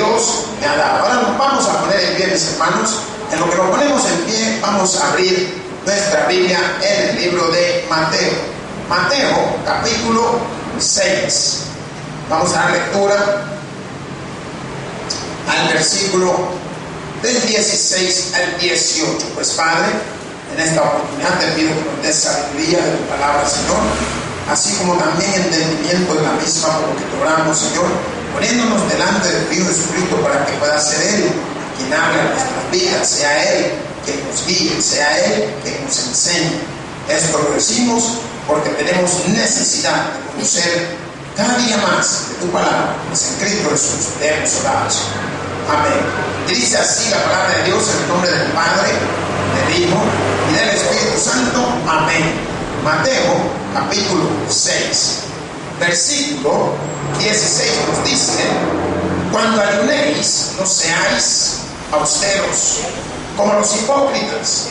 Dios me ha dado. Ahora nos vamos a poner en pie, mis hermanos. En lo que nos ponemos en pie, vamos a abrir nuestra Biblia en el libro de Mateo. Mateo, capítulo 6. Vamos a dar lectura al versículo del 16 al 18. Pues Padre, en esta oportunidad te pido que nos des sabiduría de tu palabra, Señor, así como también entendimiento de la misma, por lo que te oramos, Señor, poniéndonos delante de tu Hijo Jesucristo para que pueda ser Él quien hable a nuestras vidas, sea Él quien nos guíe, sea Él quien nos enseñe. Esto lo decimos porque tenemos necesidad de conocer cada día más de tu palabra, pues en Cristo Jesús te hemos orado. Amén. Dice así la palabra de Dios en el nombre del Padre, del Hijo y del Espíritu Santo. Amén. Mateo capítulo 6, versículo 16 nos dice: cuando ayunéis, no seáis austeros como los hipócritas,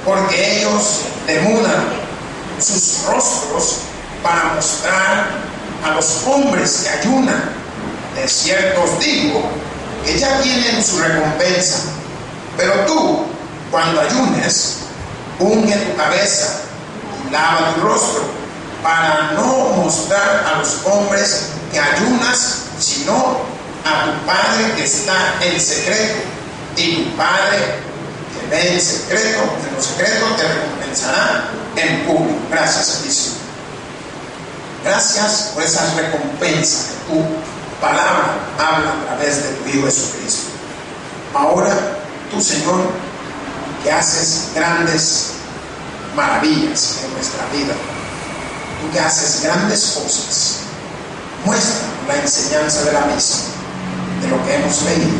porque ellos demudan sus rostros para mostrar a los hombres que ayunan. De cierto os digo que ya tienen su recompensa. Pero tú, cuando ayunes, unge tu cabeza y lava tu rostro, para no mostrar a los hombres que ayunas, sino a tu Padre que está en secreto, y tu Padre que ve en secreto, en lo secreto, te recompensará en público. Gracias, Santísimo. Gracias por esas recompensas que tu palabra habla a través de tu Hijo Jesucristo. Ahora, tú, Señor, que haces grandes maravillas en nuestra vida, tú que haces grandes cosas, muestra la enseñanza de la misma, de lo que hemos leído,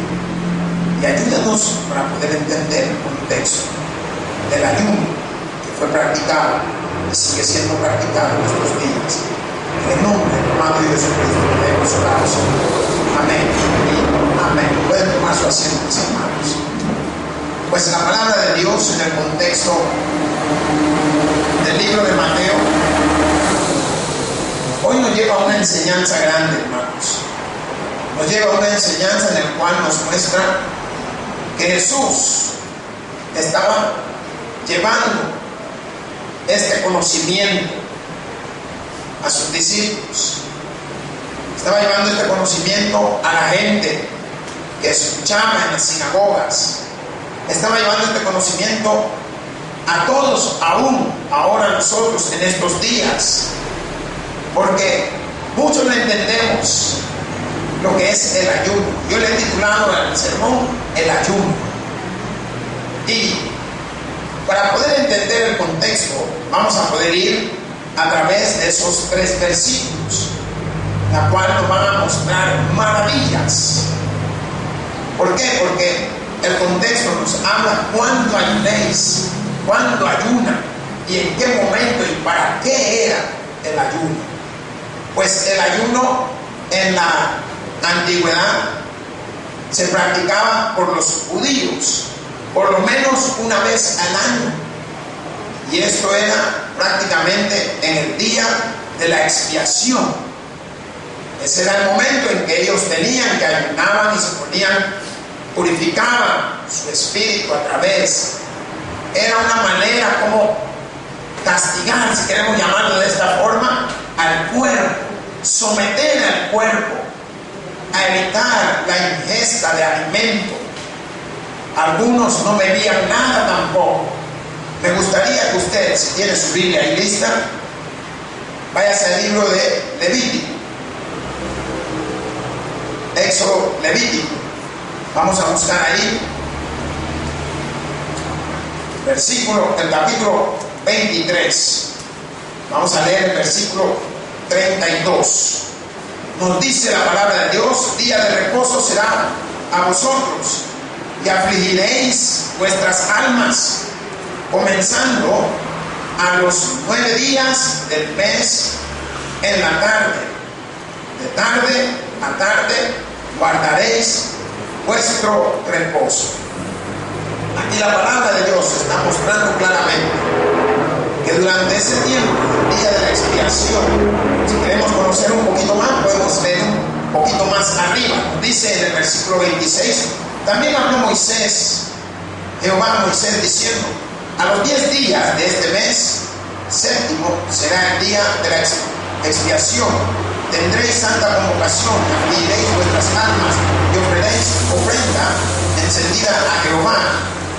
y ayúdanos para poder entender el contexto del ayuno que fue practicado y sigue siendo practicado en nuestros días. En el nombre del amado Dios Jesucristo debemos orar. Amén y amén. Pueden tomar su asiento, mis hermanos. Pues la palabra de Dios en el contexto del libro de Mateo hoy nos lleva a una enseñanza grande, hermanos. Nos lleva a una enseñanza en la cual nos muestra que Jesús estaba llevando este conocimiento a sus discípulos. Estaba llevando este conocimiento a la gente que escuchaba en las sinagogas. Estaba llevando este conocimiento a todos, aún ahora nosotros en estos días, porque muchos no entendemos lo que es el ayuno. Yo le he titulado al sermón el ayuno. Y para poder entender el contexto, vamos a poder ir a través de esos 3 versículos, la cual nos van a mostrar maravillas. ¿Por qué? Porque el contexto nos habla cuándo ayunéis, cuándo ayuna y en qué momento y para qué era el ayuno. Pues el ayuno en la antigüedad se practicaba por los judíos por lo menos una vez al año, y esto era prácticamente en el día de la expiación. Ese era el momento en que ellos tenían que ayunaban y se ponían, purificaban su espíritu a través. Era una manera como castigar, si queremos llamarlo de esta forma, al cuerpo, someter al cuerpo a evitar la ingesta de alimento. Algunos no bebían nada tampoco. Me gustaría que usted, si tiene su Biblia ahí lista, váyase al libro de Levítico, Éxodo, Levítico. Vamos a buscar ahí el capítulo 23. Vamos a leer el versículo 32. Nos dice la palabra de Dios: día de reposo será a vosotros, y afligiréis vuestras almas, comenzando a los 9 días del mes en la tarde. De tarde a tarde guardaréis vuestro reposo. Aquí la palabra de Dios está mostrando claramente que durante ese tiempo, el día de la expiación, si queremos conocer un poquito más, podemos ver un poquito más arriba, dice en el versículo 26, también habló Jehová a Moisés diciendo, a los 10 días de este mes séptimo será el día de la expiación. Tendréis santa convocación, afligiréis vuestras almas y ofreceréis ofrenda encendida a Jehová.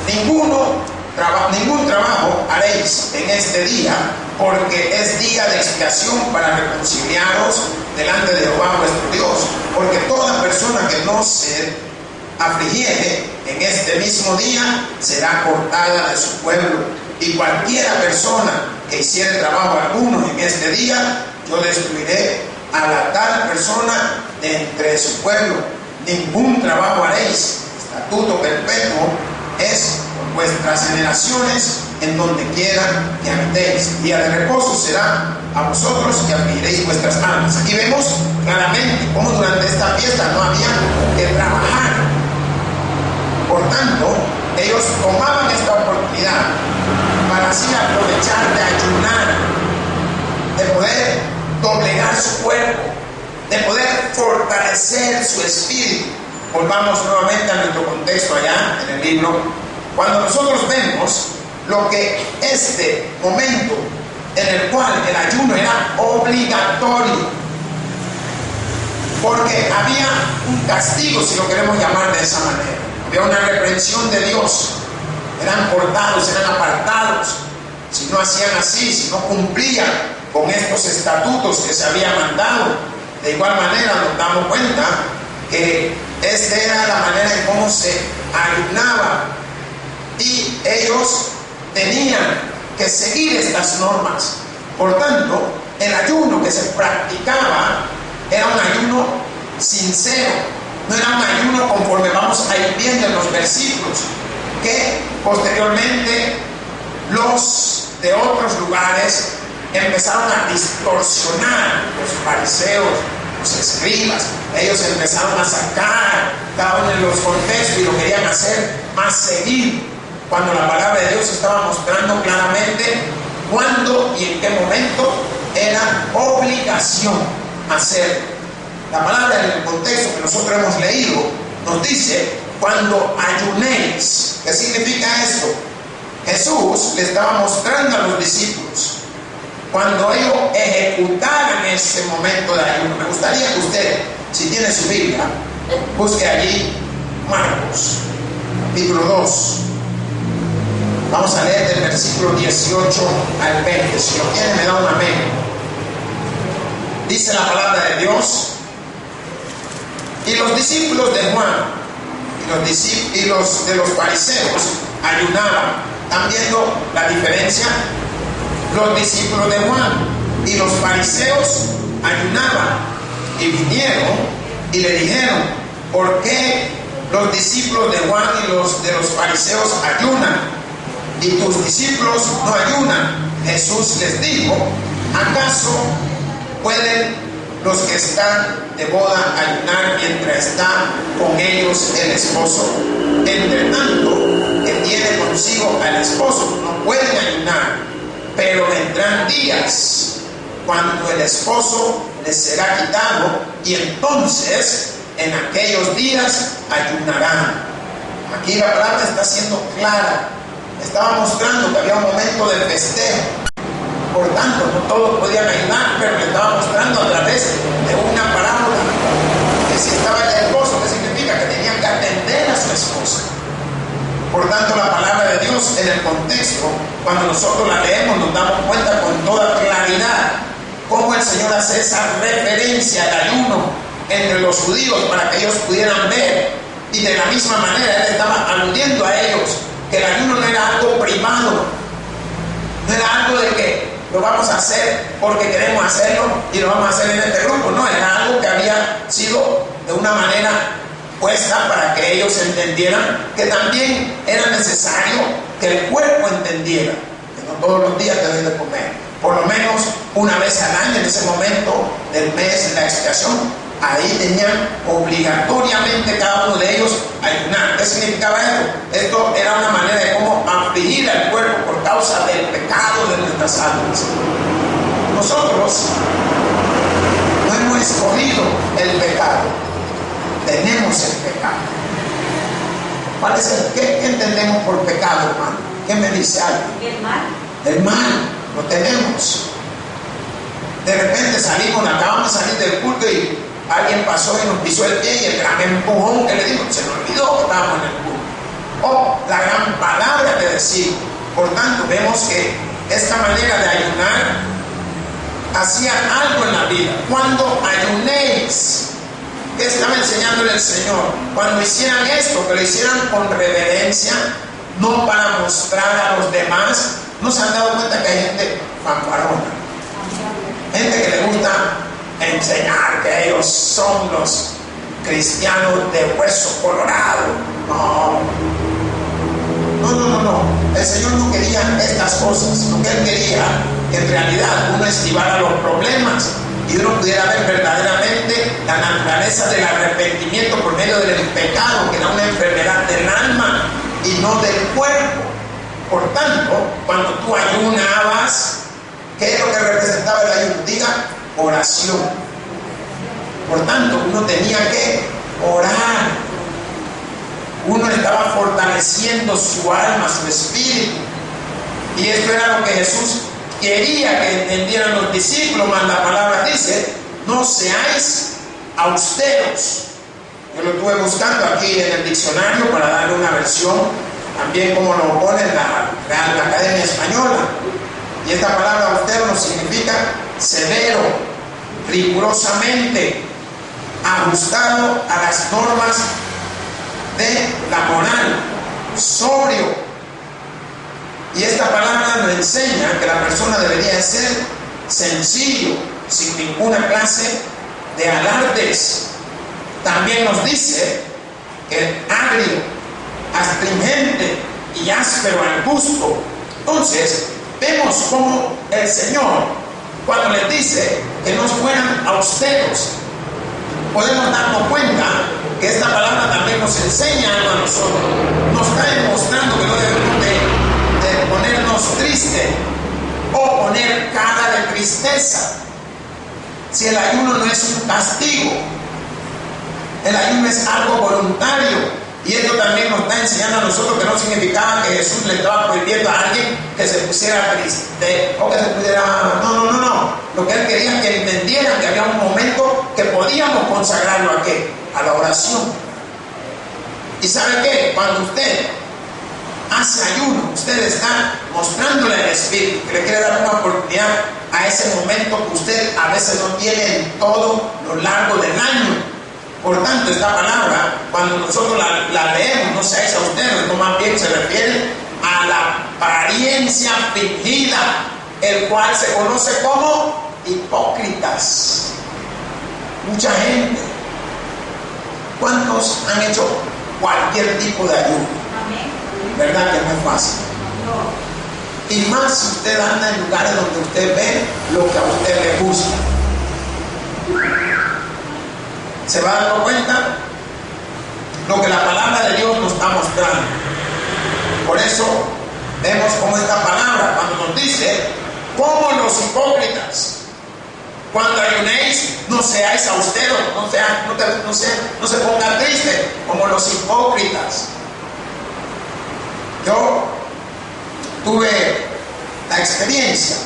Ningún trabajo haréis en este día, porque es día de expiación para reconciliaros delante de Jehová vuestro Dios. Porque toda persona que no se afligiere en este mismo día será cortada de su pueblo. Y cualquiera persona que hiciere trabajo alguno en este día, yo destruiré a la tal persona de entre su pueblo. Ningún trabajo haréis. Estatuto perpetuo es por vuestras generaciones en donde quiera que habitéis. Día de reposo será a vosotros que afligiréis vuestras almas. Aquí vemos claramente cómo durante esta fiesta no había que trabajar. Por tanto, ellos tomaban esta oportunidad para así aprovechar de ayunar, de poder doblegar su cuerpo, de poder fortalecer su espíritu. Volvamos nuevamente a nuestro contexto allá en el libro. Cuando nosotros vemos lo que este momento en el cual el ayuno era obligatorio, porque había un castigo, si lo queremos llamar de esa manera, había una reprensión de Dios, eran cortados, eran apartados, si no hacían así, si no cumplían con estos estatutos que se había mandado. De igual manera nos damos cuenta que esta era la manera en cómo se ayunaba, y ellos tenían que seguir estas normas. Por tanto, el ayuno que se practicaba era un ayuno sincero, no era un ayuno conforme vamos a ir viendo en los versículos, que posteriormente los de otros lugares empezaron a distorsionar. Los fariseos, los escribas, ellos empezaron a sacar cada uno de los contextos y lo querían hacer más seguido, cuando la palabra de Dios estaba mostrando claramente cuándo y en qué momento era obligación hacerlo. La palabra en el contexto que nosotros hemos leído nos dice cuando ayunéis. ¿Qué significa esto? Jesús le estaba mostrando a los discípulos cuando ellos ejecutaran ese momento de ayuno. Me gustaría que usted, si tiene su Biblia, busque allí Marcos capítulo 2. Vamos a leer del versículo 18 al 20. Si lo tiene, me da un amén. Dice la palabra de Dios: y los discípulos de Juan y los de los fariseos ayunaban. ¿Están viendo la diferencia? Los discípulos de Juan y los fariseos ayunaban, y vinieron y le dijeron: ¿por qué los discípulos de Juan y los de los fariseos ayunan y tus discípulos no ayunan? Jesús les dijo: ¿acaso pueden los que están de boda ayunar mientras está con ellos el esposo? Entre tanto que tiene consigo al esposo, no pueden ayunar. Pero vendrán días cuando el esposo les será quitado, y entonces en aquellos días ayunarán. Aquí la palabra está siendo clara. Estaba mostrando que había un momento de festejo. Por tanto, no todos podían ayunar, pero le estaba mostrando a través de una parábola que si estaba el esposo, ¿qué significa? Que tenían que atender a su esposa. Por tanto, la palabra de Dios en el contexto, cuando nosotros la leemos, nos damos cuenta con toda claridad cómo el Señor hace esa referencia al ayuno entre los judíos para que ellos pudieran ver, y de la misma manera Él estaba aludiendo a ellos que el ayuno no era algo privado, no era algo de que lo vamos a hacer porque queremos hacerlo y lo vamos a hacer en este grupo. No, era algo que había sido de una manera puesta para que ellos entendieran que también era necesario que el cuerpo entendiera que no todos los días deben de comer, por lo menos una vez al año, en ese momento del mes de la expiación. Ahí tenían obligatoriamente cada uno de ellos ayunar. ¿Qué significaba esto? Esto era una manera de cómo afligir al cuerpo por causa del pecado de nuestras almas. Nosotros no hemos escogido el pecado. Tenemos el pecado. ¿Qué entendemos por pecado, hermano? ¿Qué me dice alguien? El mal. El mal, lo tenemos. De repente acabamos de salir del culto y alguien pasó y nos pisó el pie y el gran empujón que le dimos, se nos olvidó que estábamos en el culto. O la gran palabra que decimos. Por tanto, vemos que esta manera de ayunar hacía algo en la vida. Cuando ayunéis, ¿qué estaba enseñándole el Señor? Cuando hicieran esto, que lo hicieran con reverencia, no para mostrar a los demás. ¿No se han dado cuenta que hay gente fanfarrona? Gente que le gusta enseñar que ellos son los cristianos de hueso colorado. No. El Señor no quería estas cosas. Lo que Él quería, que en realidad uno esquivara los problemas y uno pudiera ver verdaderamente la naturaleza del arrepentimiento por medio del pecado, que era una enfermedad del alma y no del cuerpo. Por tanto, cuando tú ayunabas, ¿qué es lo que representaba el ayuno? Diga, oración. Por tanto, uno tenía que orar. Uno estaba fortaleciendo su alma, su espíritu. Y esto era lo que Jesús quería que entendieran los discípulos. Mas la palabra dice, no seáis austeros. Yo lo estuve buscando aquí en el diccionario para darle una versión, también como lo pone en la Real Academia Española. Y esta palabra austero nos significa severo, rigurosamente, ajustado a las normas de la moral, sobrio. Y esta palabra nos enseña que la persona debería ser sencillo, sin ninguna clase de alardes. También nos dice que agrio, astringente y áspero al gusto. Entonces, vemos cómo el Señor, cuando les dice que no fueran austeros, podemos darnos cuenta que esta palabra también nos enseña algo a nosotros. Nos está demostrando que no debemos de ponernos tristes o poner cara de tristeza. Si el ayuno no es un castigo, el ayuno es algo voluntario. Y esto también nos está enseñando a nosotros que no significaba que Jesús le estaba prohibiendo a alguien que se pusiera triste o que se pudiera... No. Lo que Él quería es que entendieran que había un momento que podíamos consagrarlo ¿a qué? A la oración. ¿Y sabe qué? Cuando usted hace ayuno, usted está mostrándole al Espíritu que le quiere dar una oportunidad a ese momento que usted a veces no tiene en todo lo largo del año. Por tanto, esta palabra, cuando nosotros la leemos, no seáis austeros, esto más bien se refiere a la apariencia fingida, el cual se conoce como hipócritas. Mucha gente. ¿Cuántos han hecho cualquier tipo de ayuno? ¿Verdad que no es fácil? No. Y más si usted anda en lugares donde usted ve lo que a usted le gusta. ¿Se va dando cuenta? Lo que la palabra de Dios nos está mostrando. Por eso vemos como esta palabra, cuando nos dice, como los hipócritas, cuando ayunéis, no seáis austeros, no se pongan tristes, como los hipócritas. Yo tuve la experiencia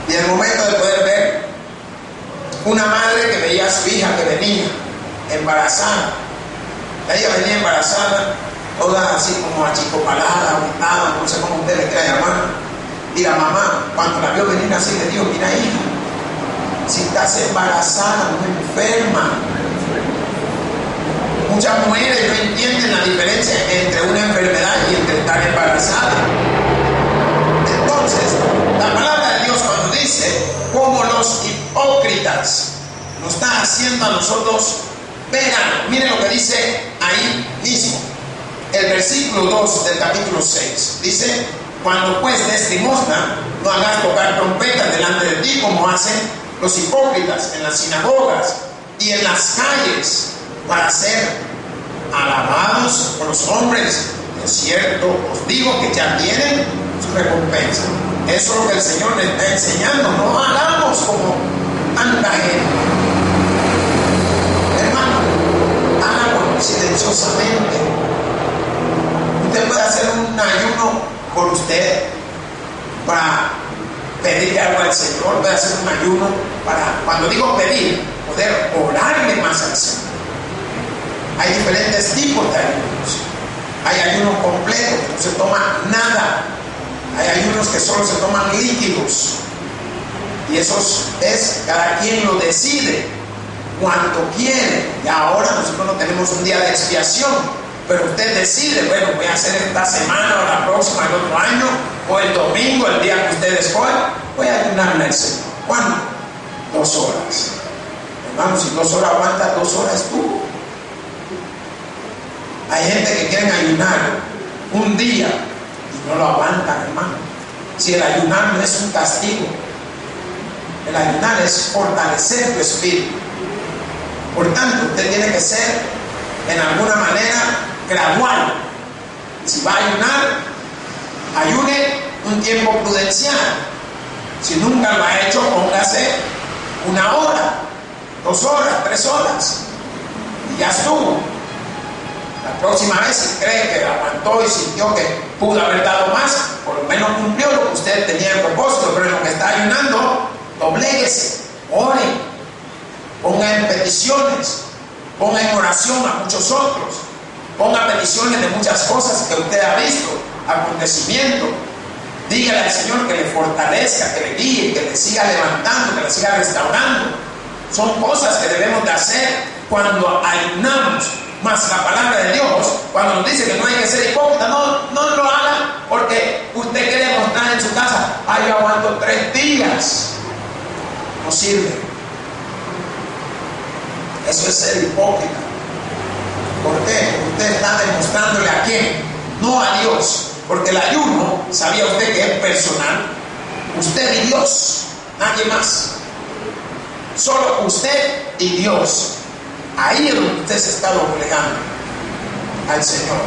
y el momento de poder ver una madre que veía a su hija que venía embarazada. Ella venía embarazada, toda así como achicopalada, agitada, no sé cómo usted le quiera llamar. Y la mamá, cuando la vio venir así, le dijo, mira hija, si estás embarazada, no enferma. Muchas mujeres no entienden la diferencia entre una enfermedad y entre estar embarazada. Entonces, la palabra de Dios cuando dice, como los hipócritas, nos está haciendo a nosotros ver algo. Miren lo que dice ahí mismo, el versículo 2 del capítulo 6. Dice, cuando pues des limosna, no hagas tocar trompetas delante de ti como hacen los hipócritas en las sinagogas y en las calles, para ser alabados por los hombres. De cierto os digo que ya tienen su recompensa. Eso es lo que el Señor le está enseñando. No hagamos como tanta gente. Hermano, hágalo silenciosamente. Usted puede hacer un ayuno por usted para pedirle algo al Señor, puede hacer un ayuno para, cuando digo pedir, poder orarle más al Señor. Hay diferentes tipos de ayunos. Hay ayuno completo, que no se toma nada. Hay ayunos que solo se toman líquidos. Y eso es, cada quien lo decide cuando quiere. Y ahora nosotros no tenemos un día de expiación, pero usted decide, bueno, voy a hacer esta semana o la próxima, el otro año, o el domingo, el día que usted escoja, voy a ayunarle al Señor. ¿Cuándo? 2 horas. Hermano, si 2 horas aguanta, 2 horas tú. Hay gente que quiere ayunar un día y no lo aguantan, hermano. Si el ayunar no es un castigo, el ayunar es fortalecer tu espíritu. Por tanto, usted tiene que ser en alguna manera gradual. Si va a ayunar, ayune un tiempo prudencial. Si nunca lo ha hecho, póngase 1 hora, 2 horas, 3 horas y ya estuvo. La próxima vez, si cree que aguantó y sintió que pudo haber dado más, por lo menos cumplió lo que usted tenía en propósito. Pero en lo que está ayunando, dobléguese, ore, ponga en peticiones, ponga en oración a muchos otros, ponga peticiones de muchas cosas que usted ha visto, acontecimientos. Dígale al Señor que le fortalezca, que le guíe, que le siga levantando, que le siga restaurando. Son cosas que debemos de hacer cuando ayunamos. Más la palabra de Dios, cuando nos dice que no hay que ser hipócrita, no lo haga porque usted quiere mostrar en su casa, yo aguanto 3 días. No sirve. Eso es ser hipócrita. ¿Por qué? Usted está demostrándole a quién, no a Dios. Porque el ayuno, ¿sabía usted que es personal? Usted y Dios, nadie más. Solo usted y Dios. Ahí es donde usted se está doblegando al Señor.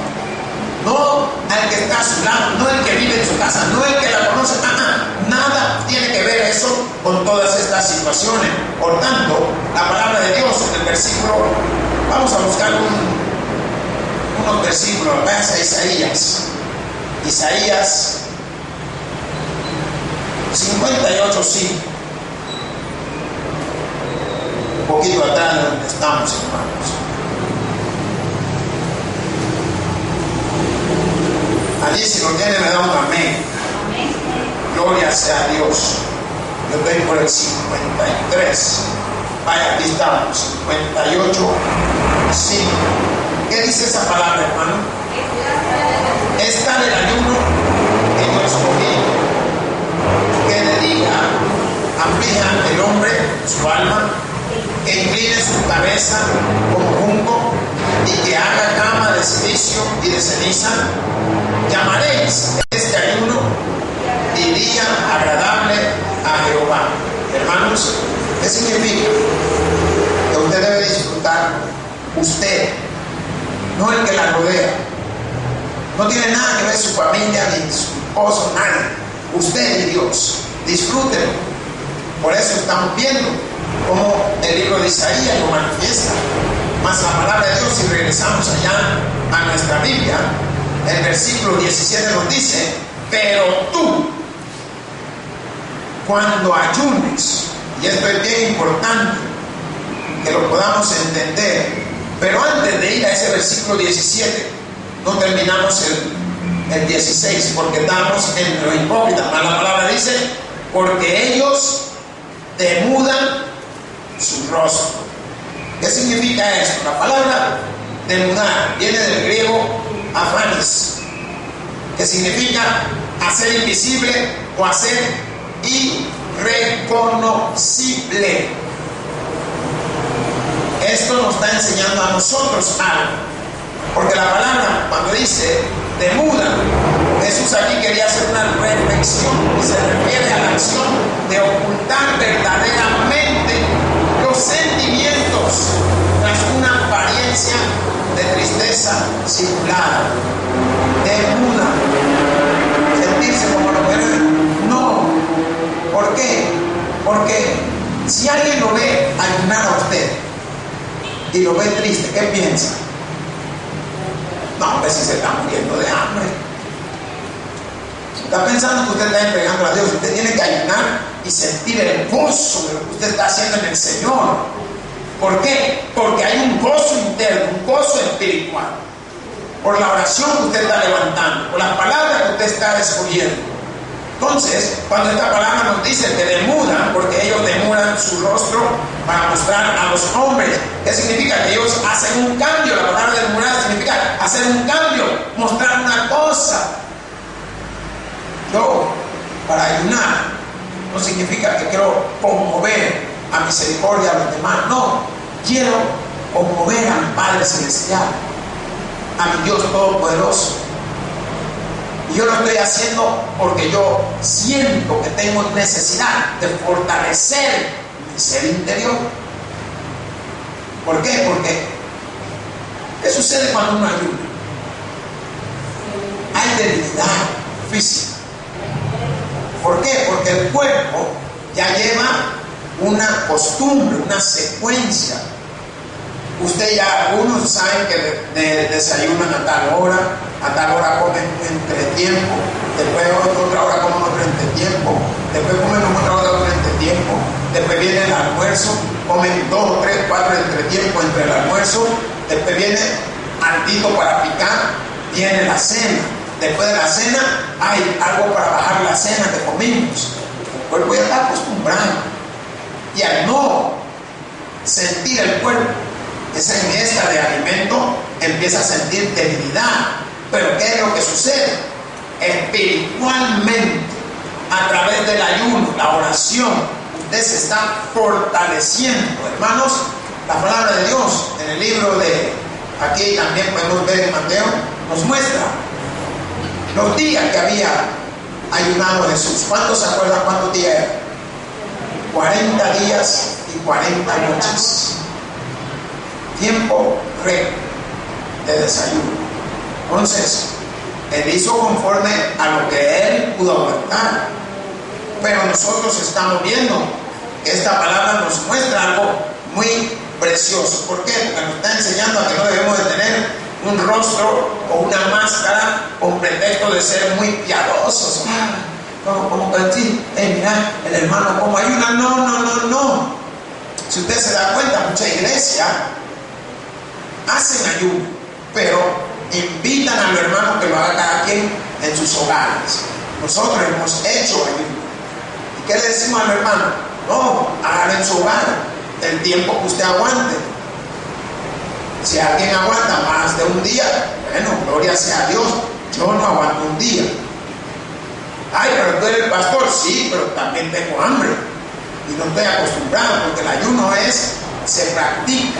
No al que está a su lado, no el que vive en su casa, no el que la conoce. Nada tiene que ver eso con todas estas situaciones. Por tanto, la palabra de Dios en el versículo, vamos a buscar unos versículos. Váyanse a Isaías. Isaías 58:5. Un poquito atrás de donde estamos, hermanos. Allí, si lo tiene, me da un amén. Gloria sea a Dios. Yo estoy por el 53. Vaya, aquí estamos. 58:5. ¿Qué dice esa palabra, hermano? Es tal el ayuno que yo escogí, que dedica, aflija el hombre su alma, que incline su cabeza como junco y que haga cama de silicio y de ceniza. Llamaréis este ayuno y día agradable a Jehová. Hermanos, ¿qué significa? Que usted debe disfrutar, usted, no el que la rodea. No tiene nada que ver su familia, ni su esposo, nadie. Usted y Dios, disfrútenlo. Por eso estamos viendo cómo el libro de Isaías lo manifiesta. Más la palabra de Dios, si regresamos allá a nuestra Biblia, el versículo 17 nos dice: pero tú, cuando ayunes, y esto es bien importante que lo podamos entender, pero antes de ir a ese versículo 17, no terminamos el 16, porque estamos en lo hipócrita. La palabra dice: porque ellos demudan su rostro. ¿Qué significa esto? La palabra demudar viene del griego afanis, que significa hacer invisible o hacer irreconocible. Esto nos está enseñando a nosotros algo, porque la palabra, cuando dice demuda, Jesús aquí quería hacer una reflexión y se refiere a la acción de ocultar verdaderamente los sentimientos tras una apariencia de tristeza simulada. Demuda, sentirse como lo que no. ¿Por qué? Porque Si alguien lo ve ayunar a usted y lo ve triste, ¿qué piensa? No, pues si se está muriendo de hambre. Está pensando que usted está entregando a Dios. Usted tiene que ayunar y sentir el gozo de lo que usted está haciendo en el Señor. ¿Por qué? Porque hay un gozo interno, un gozo espiritual. Por la oración que usted está levantando, por las palabras que usted está escogiendo. Entonces, cuando esta palabra nos dice que demudan, porque ellos demudan su rostro para mostrar a los hombres, ¿qué significa? Que ellos hacen un cambio. La palabra demudar significa hacer un cambio, mostrar una cosa. Yo, para ayunar, no significa que quiero conmover a misericordia a los demás. No, quiero conmover a mi Padre Celestial, a mi Dios Todopoderoso. Y yo lo estoy haciendo porque yo siento que tengo necesidad de fortalecer mi ser interior. ¿Por qué? Porque ¿qué sucede cuando uno ayuna? Hay debilidad física. ¿Por qué? Porque el cuerpo ya lleva una costumbre, una secuencia. Usted ya, algunos saben que desayunan a tal hora comen entretiempo, después otra hora comen otro entretiempo, después comen otra hora otro entretiempo, después viene el almuerzo, comen 2, 3, 4 entretiempo entre el almuerzo, después viene altito para picar, viene la cena. Después de la cena hay algo para bajar la cena que comimos. El cuerpo ya está acostumbrado. Y al no sentir el cuerpo esa ingesta de alimento, empieza a sentir debilidad. Pero ¿qué es lo que sucede? Espiritualmente, a través del ayuno, la oración, usted se está fortaleciendo. Hermanos, la palabra de Dios en el libro de, aquí también podemos ver en Mateo, nos muestra los días que había ayunado Jesús. ¿Cuántos se acuerdan cuántos días eran? 40 días y 40 noches. Tiempo récord de desayuno. Entonces, él hizo conforme a lo que él pudo aguantar. Pero nosotros estamos viendo que esta palabra nos muestra algo muy precioso. ¿Por qué? Porque nos está enseñando a que no debemos de tener un rostro o una máscara con pretexto de ser muy piadosos. Como que decir, mira, el hermano como ayuna. No. Si usted se da cuenta, mucha iglesia hacen ayuno, pero invitan a los hermanos que lo haga cada quien en sus hogares. Nosotros hemos hecho ayuno. ¿Y qué le decimos al hermano? No, hágalo en su hogar, el tiempo que usted aguante. Si alguien aguanta más de un día, bueno, gloria sea a Dios. Yo no aguanto un día. Ay, pero tú eres el pastor. Sí, pero también tengo hambre y no estoy acostumbrado, porque el ayuno se practica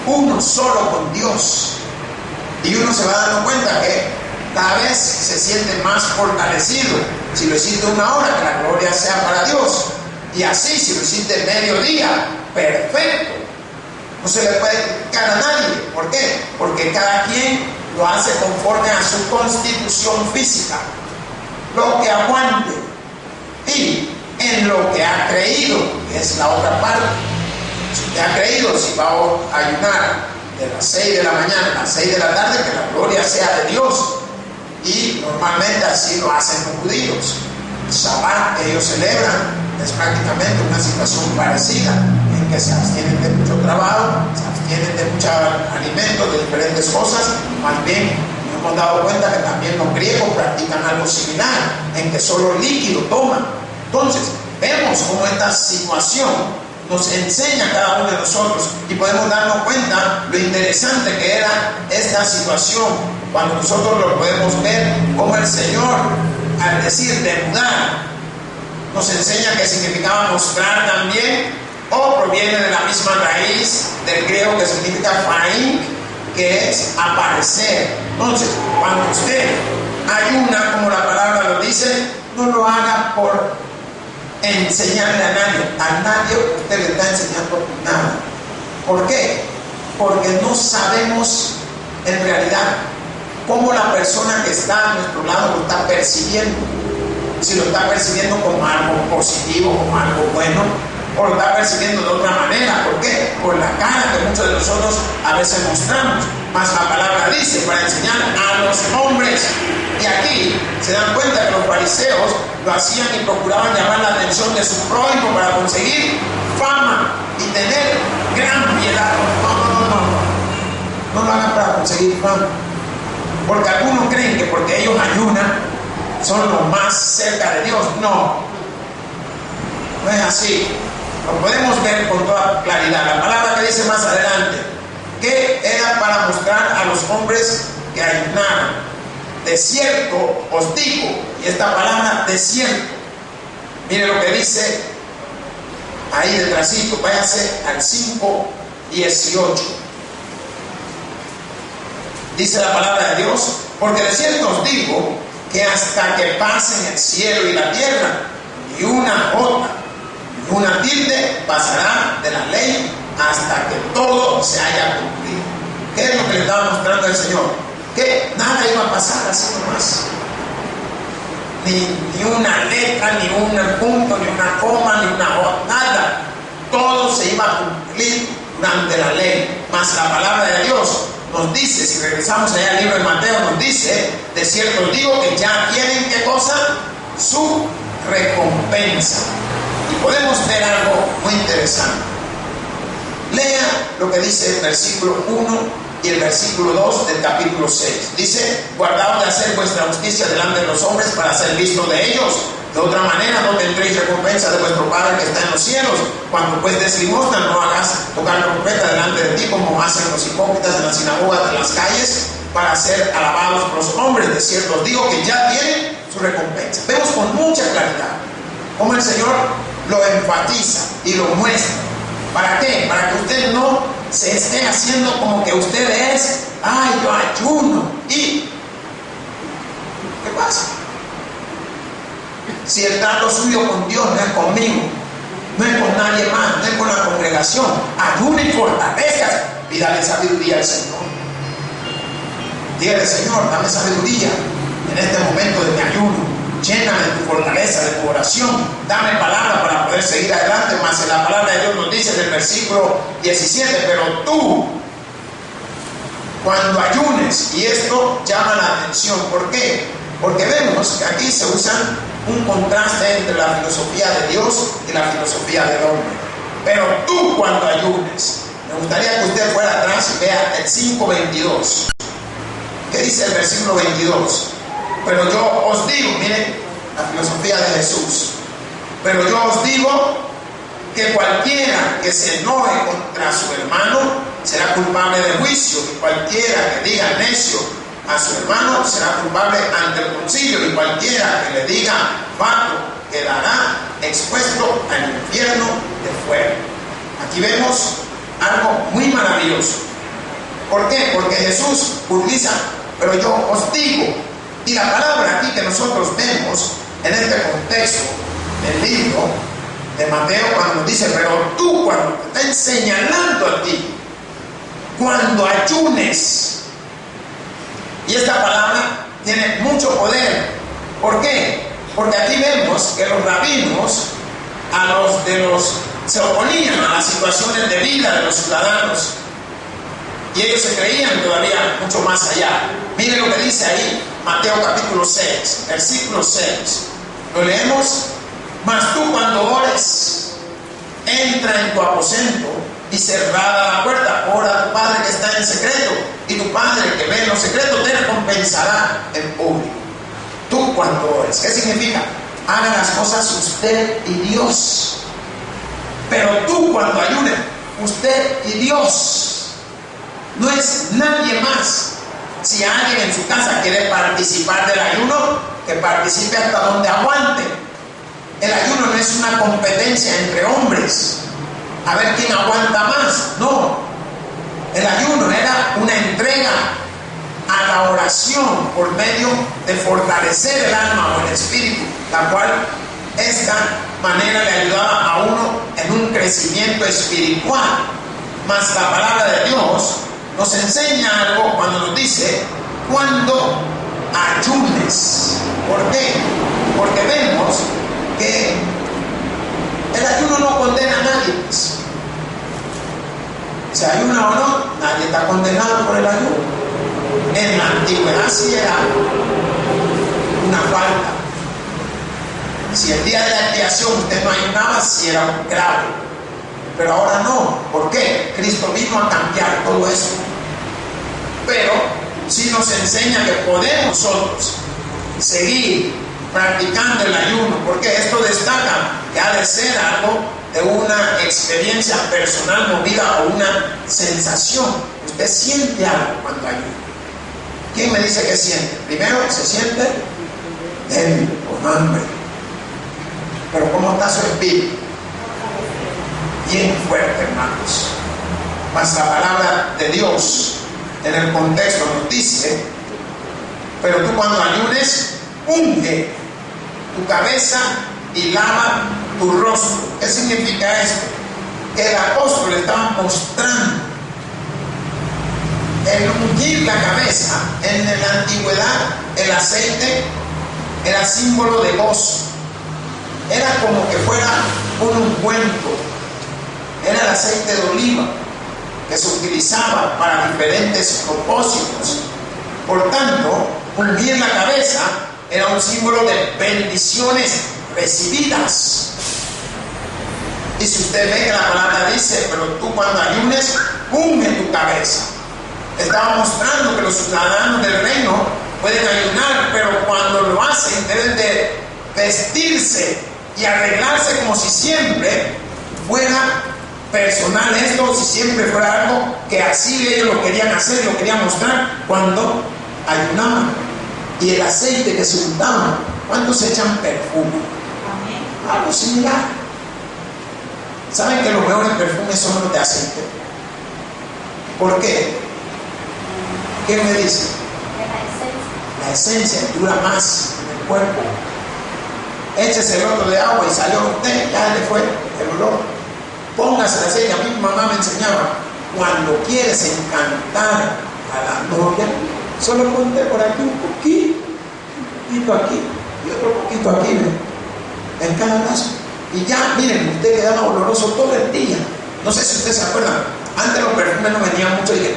uno solo con Dios, y uno se va dando cuenta que cada vez se siente más fortalecido. Si lo hiciste una hora, que la gloria sea para Dios. Y así, si lo hiciste medio día, perfecto. No se le puede criticar a nadie. ¿Por qué? Porque cada quien lo hace conforme a su constitución física, lo que aguante y en lo que ha creído, que es la otra parte. Si usted ha creído, si va a ayunar de las 6 de la mañana a las 6 de la tarde, que la gloria sea de Dios. Y normalmente así lo hacen los judíos. El Shabbat que ellos celebran es prácticamente una situación parecida, en que se abstienen de mucho trabajo, se abstienen de muchos alimentos, de diferentes cosas. Más bien nos hemos dado cuenta que también los griegos practican algo similar, en que solo líquido toman. Entonces vemos cómo esta situación nos enseña a cada uno de nosotros, y podemos darnos cuenta lo interesante que era esta situación cuando nosotros lo podemos ver, como el Señor, al decir demudar, nos enseña que significaba mostrar también, o proviene de la misma raíz del griego que significa fain, que es aparecer. Entonces, cuando usted ayuna, como la palabra lo dice, no lo haga por enseñarle a nadie usted le está enseñando nada. ¿Por qué? Porque no sabemos en realidad cómo la persona que está a nuestro lado lo está percibiendo. Si lo está percibiendo como algo positivo, como algo bueno, o lo está percibiendo de otra manera. ¿Por qué? Por la cara que muchos de nosotros a veces mostramos. Mas la palabra dice para enseñar a los hombres. Y aquí se dan cuenta que los fariseos lo hacían y procuraban llamar la atención de su prójimo para conseguir fama y tener gran piedad. No lo hagan para conseguir fama. Porque algunos creen que porque ellos ayunan son los más cerca de Dios. No es así. Lo podemos ver con toda claridad. La palabra que dice más adelante, que era para mostrar a los hombres que ayunaran. De cierto os digo, y esta palabra de cierto, mire lo que dice ahí detrásito, váyase al 5:18. Dice la palabra de Dios, porque de cierto os digo que hasta que pasen el cielo y la tierra, ni una jota, ni una tilde pasará de la ley hasta que todo se haya cumplido. ¿Qué es lo que le estaba mostrando el Señor? Que nada iba a pasar así nomás. Ni una letra, ni un punto, ni una coma, ni una jota, nada. Todo se iba a cumplir durante la ley. Mas la palabra de Dios nos dice, si regresamos allá al libro de Mateo, nos dice, de cierto os digo que ya tienen, ¿qué cosa? Su recompensa. Y podemos ver algo muy interesante. Lea lo que dice el versículo 1 y el versículo 2 del capítulo 6. Dice, guardaos de hacer vuestra justicia delante de los hombres para ser vistos de ellos. De otra manera no tendréis recompensa de vuestro Padre que está en los cielos. Cuando pues des limosna, no hagas tocar trompeta delante de ti como hacen los hipócritas en las sinagogas de las calles para ser alabados por los hombres. De cierto os digo que ya tienen su recompensa. Vemos con mucha claridad cómo el Señor lo enfatiza y lo muestra. ¿Para qué? Para que usted no se esté haciendo como que usted es, ay, yo ayuno. ¿Y qué pasa? Si el trato suyo con Dios no es conmigo, no es con nadie más, no es con la congregación, ayune y fortalezca, pídale sabiduría al Señor. Dígale, Señor, dame sabiduría en este momento de mi ayuno. Lléname de tu fortaleza, de tu oración. Dame palabra para poder seguir adelante. Más en la palabra de Dios nos dice en el versículo 17, pero tú, cuando ayunes, y esto llama la atención. ¿Por qué? Porque vemos que aquí se usa un contraste entre la filosofía de Dios y la filosofía del hombre. Pero tú, cuando ayunes, me gustaría que usted fuera atrás y vea el 5:22. ¿Qué dice el versículo 22? Pero yo os digo, miren la filosofía de Jesús, pero yo os digo que cualquiera que se enoje contra su hermano será culpable de juicio, y cualquiera que diga necio a su hermano será culpable ante el concilio, y cualquiera que le diga vago quedará expuesto al infierno de fuego. Aquí vemos algo muy maravilloso. ¿Por qué? Porque Jesús utiliza, pero yo os digo. Y la palabra aquí que nosotros vemos en este contexto del libro de Mateo, cuando nos dice, pero tú, cuando te está señalando a ti, cuando ayunes. Y esta palabra tiene mucho poder. ¿Por qué? Porque aquí vemos que los rabinos se oponían a las situaciones de vida de los ciudadanos. Y ellos se creían todavía mucho más allá. Mire lo que dice ahí Mateo capítulo 6, versículo 6. Lo leemos. Mas tú, cuando ores, entra en tu aposento y cerrada la puerta, ora a tu Padre que está en secreto, y tu Padre que ve en lo secreto te recompensará en público. Tú, cuando ores, ¿qué significa? Hagan las cosas usted y Dios. Pero tú, cuando ayunes, usted y Dios. No es nadie más. Si alguien en su casa quiere participar del ayuno, que participe hasta donde aguante. El ayuno no es una competencia entre hombres, a ver quién aguanta más. No. El ayuno era una entrega a la oración por medio de fortalecer el alma o el espíritu, la cual esta manera le ayudaba a uno en un crecimiento espiritual. Mas la palabra de Dios nos enseña algo cuando nos dice cuando ayunes. ¿Por qué? Porque vemos que el ayuno no condena a era una falta. Si el día de la expiación usted no ayunaba, sí era un grave. Pero ahora no. ¿Por qué? Cristo vino a cambiar todo eso. Pero sí nos enseña que podemos nosotros seguir practicando el ayuno, porque esto destaca que ha de ser algo de una experiencia personal movida o una sensación. Usted siente algo cuando ayuna. ¿Quién me dice que siente? Primero se siente débil, con hambre. Pero ¿cómo está su espíritu? Bien fuerte, hermanos. Mas la palabra de Dios en el contexto nos dice: pero tú cuando ayunes, unge tu cabeza y lava tu rostro. ¿Qué significa esto? Que el apóstol estaba mostrando el ungir la cabeza. En la antigüedad el aceite era símbolo de gozo, era como que fuera un ungüento, era el aceite de oliva que se utilizaba para diferentes propósitos. Por tanto, ungir la cabeza era un símbolo de bendiciones recibidas. Y si usted ve que la palabra dice: pero tú cuando ayunes, unge tu cabeza, estaba mostrando que los ciudadanos del reino pueden ayunar, pero cuando lo hacen deben de vestirse y arreglarse como si siempre fuera personal esto, si siempre fuera algo que así ellos lo querían hacer, lo querían mostrar cuando ayunaban. Y el aceite que se untaba, ¿cuántos se echan perfume? Algo similar. ¿Saben que los mejores perfumes son los de aceite? ¿Por qué? ¿Qué me dice? La esencia dura más en el cuerpo. Échese el otro de agua y salió usted, ya le fue el olor. Póngase el aceite. A mí mi mamá me enseñaba: cuando quieres encantar a la novia, solo ponte por aquí un poquito aquí y otro poquito aquí, ¿ve? En cada brazo. Y ya, miren, usted quedaba oloroso todo el día. No sé si ustedes se acuerdan, antes los perfumes no venían mucho de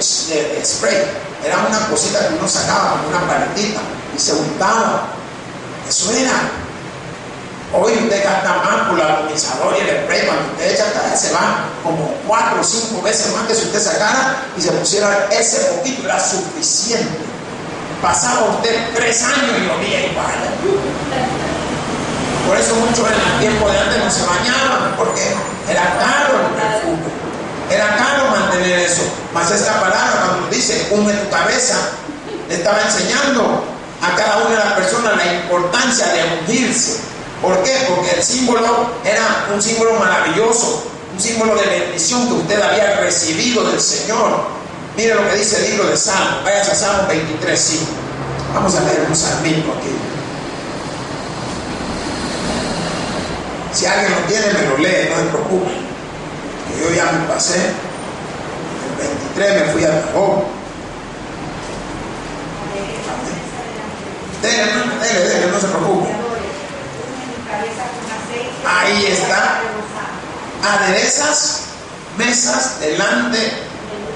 spray, era una cosita que uno sacaba como una paletita y se untaba. Eso era. Hoy usted gasta más por el atomizador y el spray. Cuando usted echa, se va como 4 o 5 veces más que si usted sacara y se pusiera ese poquito, era suficiente. Pasaba usted 3 años y lo veía igual. Por eso muchos en el tiempo de antes no se bañaban, porque era caro el perfume, era caro mantener eso. Mas esta palabra, cuando dice unge tu cabeza, le estaba enseñando a cada una de las personas la importancia de ungirse. ¿Por qué? Porque el símbolo era un símbolo maravilloso, un símbolo de bendición que usted había recibido del Señor. Mire lo que dice el libro de Salmos. Váyase a Salmos 23:5. Vamos a leer un salmito aquí. Si alguien lo tiene, me lo lee, no se preocupe. Que yo ya me pasé. El 23 me fui a Tajón. Dele, no se preocupe. Ahí está. Aderezas mesas delante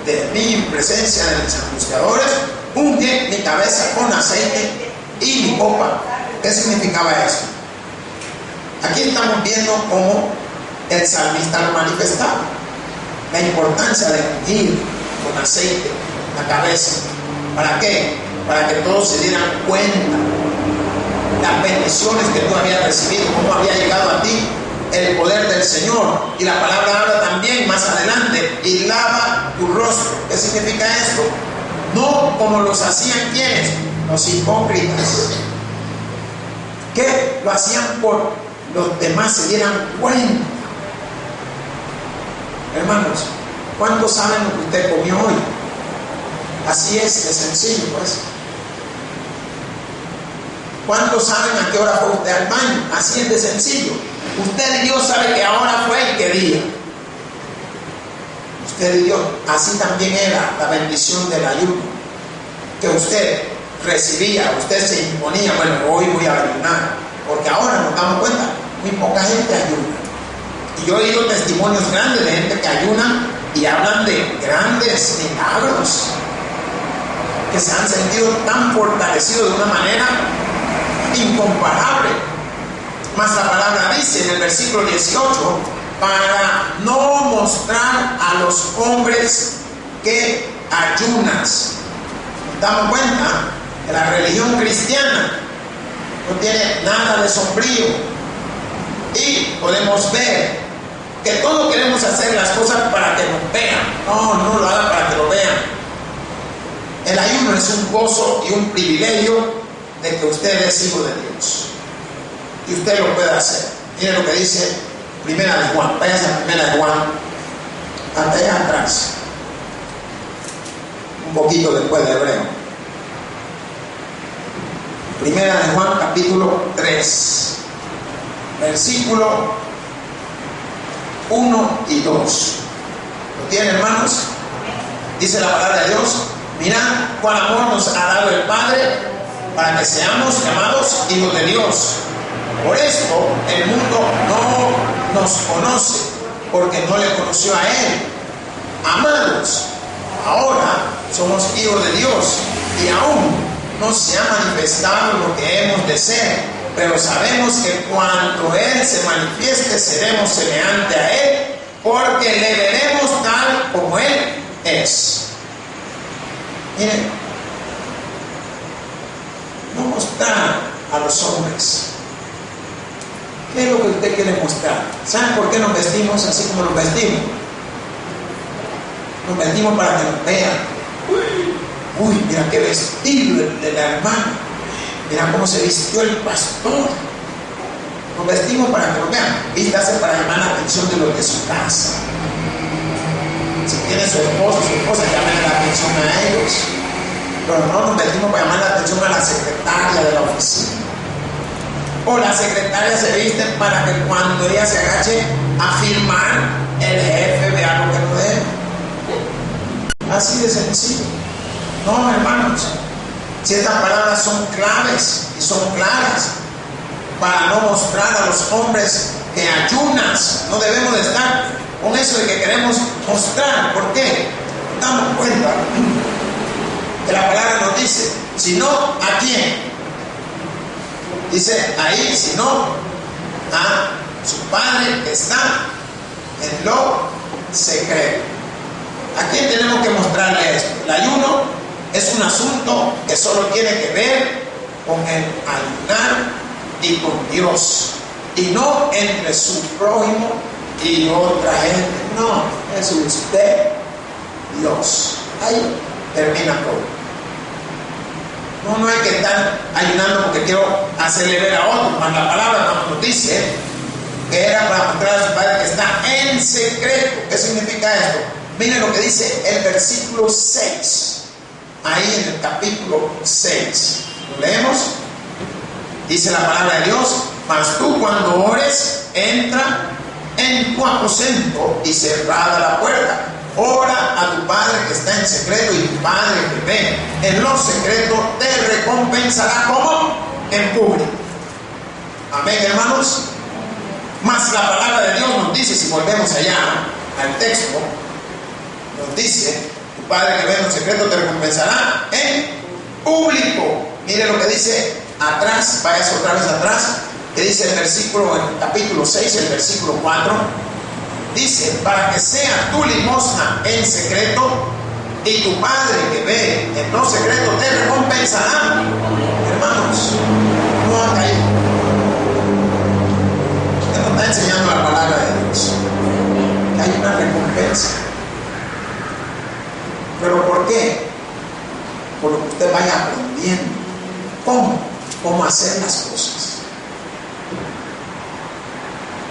de mí en presencia de mis angustiadores. Unge mi cabeza con aceite y mi copa. ¿Qué significaba eso? Aquí estamos viendo cómo el salmista lo manifestaba. La importancia de ungir con aceite la cabeza. ¿Para qué? Para que todos se dieran cuenta las bendiciones que tú habías recibido, cómo había llegado a ti el poder del Señor. Y la palabra habla también más adelante: y lava tu rostro. ¿Qué significa esto? No como los hacían quienes, los hipócritas, que lo hacían por los demás se dieran cuenta. Hermanos, ¿cuántos saben lo que usted comió hoy? Así es de sencillo, pues. ¿Cuántos saben a qué hora fue usted al baño? Así es de sencillo. Usted y Dios sabe que ahora fue y qué día. Usted y Dios, así también era la bendición del ayuno, que usted recibía, usted se imponía: bueno, hoy voy a ayunar, porque ahora nos damos cuenta, muy poca gente ayuna. Y yo he oído testimonios grandes de gente que ayuna y hablan de grandes milagros, porque se han sentido tan fortalecidos de una manera incomparable. Mas la palabra dice en el versículo 18, para no mostrar a los hombres que ayunas. Nos damos cuenta que la religión cristiana no tiene nada de sombrío, y podemos ver que todos queremos hacer las cosas para que nos vean. No lo hagan para que lo vean. El ayuno es un gozo y un privilegio de que usted es hijo de Dios, y usted lo puede hacer. Mire lo que dice Primera de Juan. Váyase a Primera de Juan, hasta allá atrás, un poquito después de Hebreo. Primera de Juan, capítulo 3, versículo 1 y 2. ¿Lo tienen, hermanos? Dice la palabra de Dios: mirad cuál amor nos ha dado el Padre para que seamos llamados hijos de Dios. Por esto el mundo no nos conoce, porque no le conoció a Él. Amados, ahora somos hijos de Dios, y aún no se ha manifestado lo que hemos de ser, pero sabemos que cuando Él se manifieste seremos semejantes a Él, porque le veremos tal como Él es. Miren, no mostrar a los hombres. ¿Qué es lo que usted quiere mostrar? ¿Saben por qué nos vestimos así como nos vestimos? Nos vestimos para que nos vean. Uy, mira qué vestido de la hermana. Mira cómo se vistió el pastor. Nos vestimos para que nos vean. Vístase para llamar la atención de los de su casa. Si tiene su esposo, su esposa, llamen la atención a ellos. Pero no nos vestimos para llamar la atención a la secretaria de la oficina. O la secretaria se viste para que cuando ella se agache a firmar, el jefe vea lo que no debe. Así de sencillo. No, hermanos, si estas palabras son claves y son claras para no mostrar a los hombres que ayunas, no debemos de estar con eso de que queremos mostrar. ¿Por qué? Damos cuenta que la palabra nos dice, si no, ¿a quién? Dice ahí, si no, a su Padre que está en lo secreto. ¿A quién tenemos que mostrarle esto? El ayuno es un asunto que solo tiene que ver con el ayunar y con Dios, y no entre su prójimo y otra gente. No, es usted, Dios. Ahí termina todo. No hay que estar ayunando porque quiero hacerle ver a otro. Mas la palabra nos dice que era para mostrar a su Padre que está en secreto. ¿Qué significa esto? Miren lo que dice el versículo 6. Ahí en el capítulo 6. ¿Lo leemos? Dice la palabra de Dios: mas tú cuando ores, entra en tu aposento y cerrada la puerta, ora a tu Padre que está en secreto, y tu Padre que ve en lo secreto te recompensará como en público. Amén, hermanos. Mas la palabra de Dios nos dice, si volvemos allá al texto, nos dice: tu Padre que ve en lo secreto te recompensará en público. Mire lo que dice atrás, vaya otra vez atrás, que dice el versículo, en el capítulo 6, el versículo 4. Dice: para que sea tu limosna en secreto, y tu Padre que ve en lo secreto te recompensará. Hermanos, no ha caído. Usted nos está enseñando la palabra de Dios, que hay una recompensa. ¿Pero por qué? Por lo que usted vaya aprendiendo cómo hacer las cosas.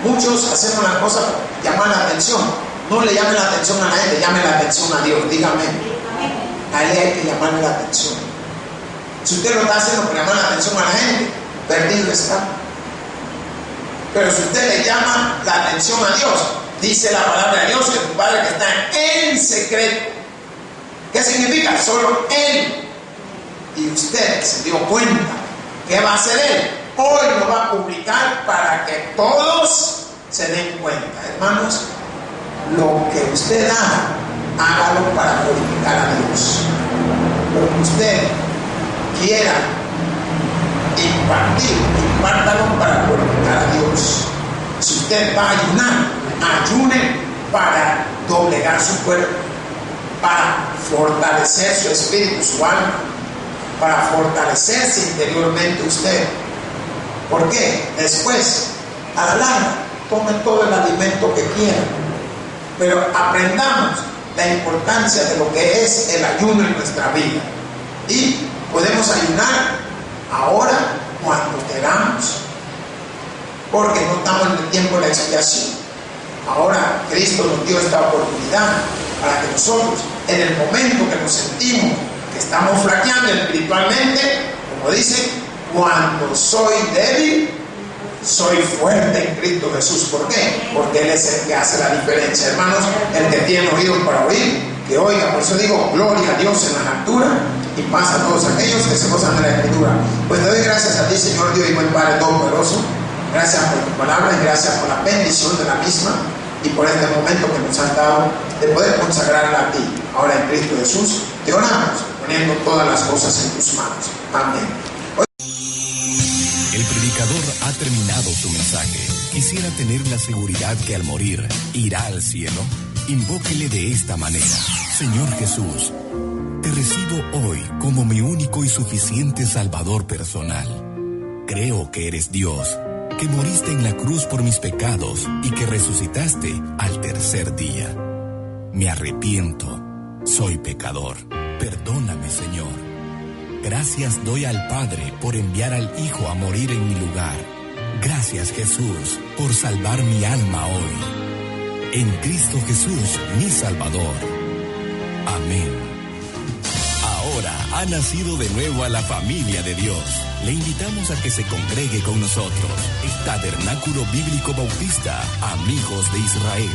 Muchos hacemos las cosas para llamar la atención. No le llamen la atención a la gente, llame la atención a Dios. Dígame, a Él hay que llamarle la atención. Si usted lo está haciendo para llamar la atención a la gente, perdido está. Pero si usted le llama la atención a Dios, dice la palabra de Dios que tu Padre que está en secreto. ¿Qué significa? Solo Él. Y usted se dio cuenta. ¿Qué va a hacer Él? Hoy lo va a publicar para que todos se den cuenta. Hermanos, lo que usted haga, hágalo para glorificar a Dios. Pero que usted quiera impártalo para glorificar a Dios. Si usted va a ayunar, ayune para doblegar su cuerpo, para fortalecer su espíritu, su alma, para fortalecerse interiormente usted. ¿Por qué? Después, a la larga, tome todo el alimento que quiera, pero aprendamos la importancia de lo que es el ayuno en nuestra vida. Y podemos ayunar ahora, cuando queramos, porque no estamos en el tiempo de la expiación. Ahora Cristo nos dio esta oportunidad para que nosotros, en el momento que nos sentimos que estamos flaqueando espiritualmente, como dice, cuando soy débil, soy fuerte en Cristo Jesús. ¿Por qué? Porque Él es el que hace la diferencia. Hermanos, el que tiene oídos para oír, que oiga. Por eso digo, gloria a Dios en las alturas y paz a todos aquellos que se gozan de la Escritura. Pues te doy gracias a ti, Señor Dios y buen Padre Todopoderoso. Gracias por tu palabra y gracias por la bendición de la misma y por este momento que nos has dado de poder consagrarla a ti. Ahora en Cristo Jesús te oramos, poniendo todas las cosas en tus manos. Amén. El predicador ha terminado su mensaje. Quisiera tener la seguridad que al morir irá al cielo. Invóquele de esta manera: Señor Jesús, te recibo hoy como mi único y suficiente Salvador personal. Creo que eres Dios, que moriste en la cruz por mis pecados y que resucitaste al tercer día. Me arrepiento, soy pecador. Perdóname, Señor. Gracias doy al Padre por enviar al Hijo a morir en mi lugar. Gracias, Jesús, por salvar mi alma hoy. En Cristo Jesús, mi Salvador. Amén. Ahora ha nacido de nuevo a la familia de Dios. Le invitamos a que se congregue con nosotros. Es Tabernáculo Bíblico Bautista, Amigos de Israel.